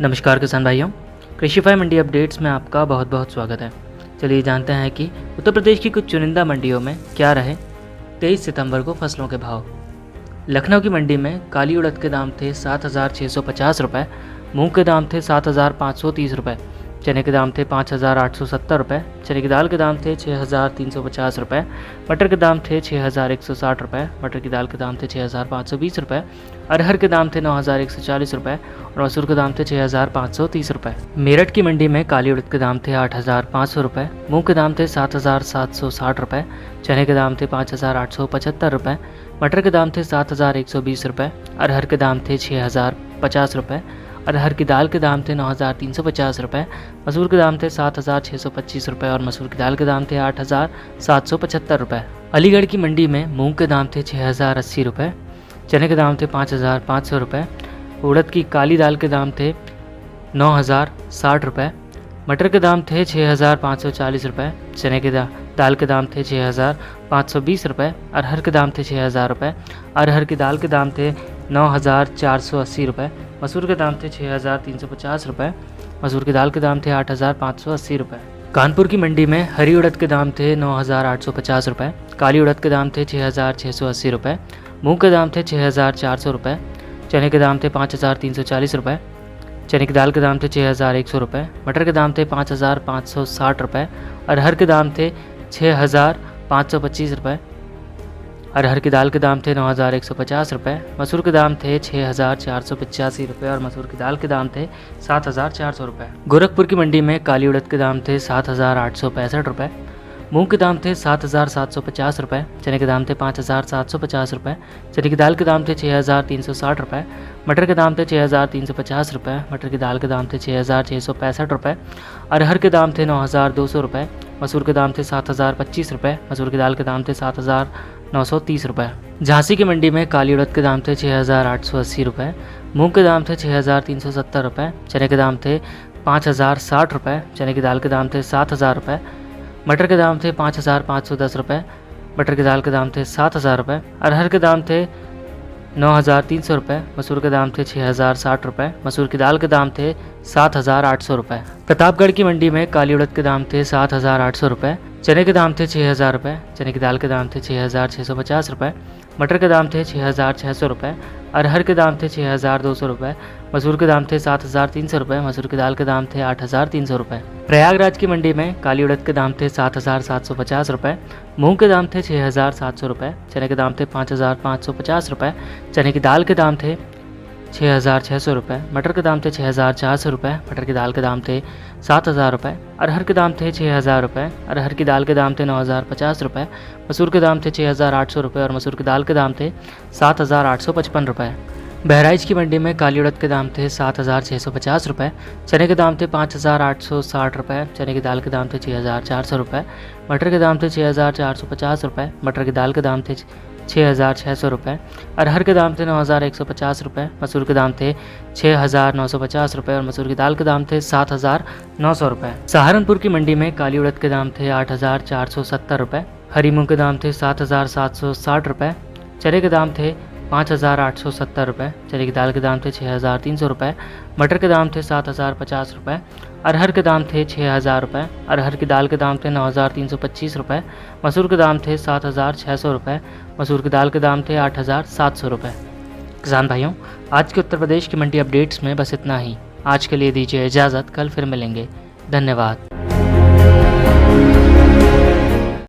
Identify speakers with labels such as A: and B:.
A: नमस्कार किसान भाइयों, कृषिफाई मंडी अपडेट्स में आपका बहुत बहुत स्वागत है। चलिए जानते हैं कि उत्तर प्रदेश की कुछ चुनिंदा मंडियों में क्या रहे 23 सितंबर को फसलों के भाव। लखनऊ की मंडी में काली उड़द के दाम थे 7,650 रुपये, मूंग के दाम थे 7,530 रुपये, चने के दाम थे 5,870 रुपये, चने की दाल के दाम थे 6,350 रुपये, मटर के दाम थे 6,160 रुपये, मटर की दाल के दाम थे 6,520 रुपये, अरहर के दाम थे 9,140 रुपये और मसूर के दाम थे 6,530 रुपये। मेरठ की मंडी में काली उड़द के दाम थे 8,500 रुपये, मूंग के दाम थे 7,760 रुपये, चने के दाम थे 5,875 रुपये, मटर के दाम थे 7,120 रुपये, अरहर के दाम थे 6,050 रुपये, अरहर की दाल के दाम थे 9,350 रुपये, मसूर के दाम थे 7,625 रुपये और मसूर की दाल के दाम थे 8,775 रुपये। अलीगढ़ की मंडी में मूंग के दाम थे 6,080 रुपये, चने के दाम थे 5,500 रुपये, उड़द की काली दाल के दाम थे 9,060 रुपये, मटर के दाम थे 6,540 रुपये, चने के दाल के दाम थे 6,520 रुपये, अरहर के दाम थे 6,000 रुपये, अरहर की दाल के दाम थे 9,480 रुपये, मसूर के दाम थे 6,350 रुपये, मसूर की दाल के दाम थे 8,580 रुपये। कानपुर की मंडी में हरी उड़द के दाम थे 9,850 रुपये, काली उड़द के दाम थे 6,680 रुपये, मूंग के दाम थे 6,400 रुपये, चने के दाम थे 5,340 रुपये, चने की दाल के दाम थे 6,100 रुपये, मटर के दाम थे 5,560 रुपये, अरहर के दाम थे 6,525 रुपये, अरहर की दाल के दाम थे 9,150 रुपये, मसूर के दाम थे 6,485 रुपये और मसूर की दाल के दाम थे 7,400 रुपये। गोरखपुर की मंडी में काली उड़द के दाम थे 7,865 रुपये, मूंग के दाम थे 7,750 रुपये, चने के दाम थे 5,750 रुपये, चने की दाल के दाम थे 6,360 रुपये, मटर के दाम थे 6,350 रुपये, मटर की दाल के दाम थे 6,665 रुपये, अरहर के दाम थे 9,200 रुपये, मसूर के दाम थे 7,025 रुपये, मसूर की दाल के दाम थे 7,930 रुपये। झांसी की मंडी में काली उड़द के दाम थे 6,880 रुपये, मूंग के दाम थे 6,370 रुपये, चने के दाम थे 5,060 रुपये, चने की दाल के दाम थे 7,000 रुपये, मटर के दाम थे 5,510 रुपये, मटर की दाल के दाम थे 7,000 रुपये, अरहर के दाम थे 9,300 रुपये, मसूर के दाम थे 6,060 रुपये, मसूर की दाल के दाम थे 7,800 रुपये। प्रतापगढ़ की मंडी में काली उड़द के दाम थे 7,800 रुपये, चने के दाम थे 6,000 रुपये, चने की दाल के दाम थे 6,650 रुपये, मटर के दाम थे 6,600 रुपये, अरहर के दाम थे 6,200 रुपये, मसूर के दाम थे 7,300 रुपये, मसूर की दाल के दाम थे 8,300 रुपये। प्रयागराज की मंडी में काली उड़द के दाम थे 7,750 रुपये, मूंग के दाम थे 6,700 रुपये, चने के दाम थे 5,550 रुपये, चने की दाल के दाम थे 6,600 रुपये, मटर के दाम थे 6,400 रुपये, मटर की दाल के दाम थे 7,000 रुपये, अरहर के दाम थे 6,000 रुपये, अरहर की दाल के दाम थे 9,050 रुपये, मसूर के दाम थे 6,800 रुपये और मसूर की दाल के दाम थे 7,855 रुपये। बहराइच की मंडी में काली उड़द के दाम थे 7,650 रुपये, चने के दाम थे 5,860 रुपये, चने की दाल के दाम थे 6,400 रुपये, मटर के दाम थे 6,450 रुपये, मटर की दाल के दाम थे 6,600 रुपये, अरहर के दाम थे 9,150 रुपये, मसूर के दाम थे 6,950 रुपये और मसूर की दाल के दाम थे 7,900 रुपये। सहारनपुर की मंडी में काली उड़द के दाम थे 8,470 रुपये, हरी मूंग के दाम थे 7,760 रुपये, चने के दाम थे 5,870 रुपये, चने की दाल के दाम थे 6,300 रुपये, मटर के दाम थे 7,050 रुपये, अरहर के दाम थे 6,000 रुपये, अरहर की दाल के दाम थे 9,325 रुपये, मसूर के दाम थे 7,600 रुपये, मसूर की दाल के दाम थे 8,700 रुपये। किसान भाइयों, आज के उत्तर प्रदेश की मंडी अपडेट्स में बस इतना ही। आज के लिए दीजिए इजाज़त, कल फिर मिलेंगे। धन्यवाद।